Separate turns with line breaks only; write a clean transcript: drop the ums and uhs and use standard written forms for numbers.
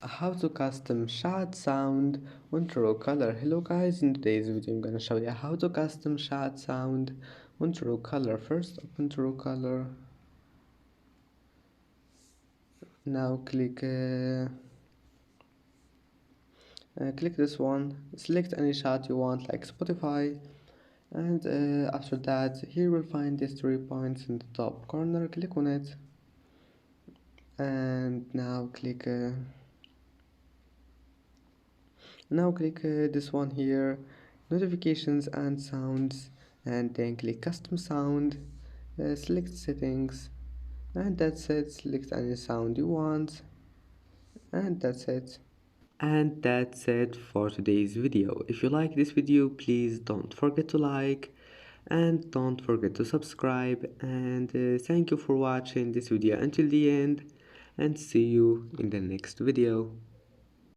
How to custom chat sound on Truecaller. Hello guys, in today's video I'm gonna show you how to custom chat sound on Truecaller. First open Truecaller. Now click this one, select any chat you want like Spotify, and after that here you will find these 3 points in the top corner. Click on it and now click this one here, notifications and sounds, and then click custom sound, select settings, and that's it. Select any sound you want, and that's it. And that's it for today's video. If you like this video, please don't forget to like and don't forget to subscribe, and thank you for watching this video until the end, and see you in the next video.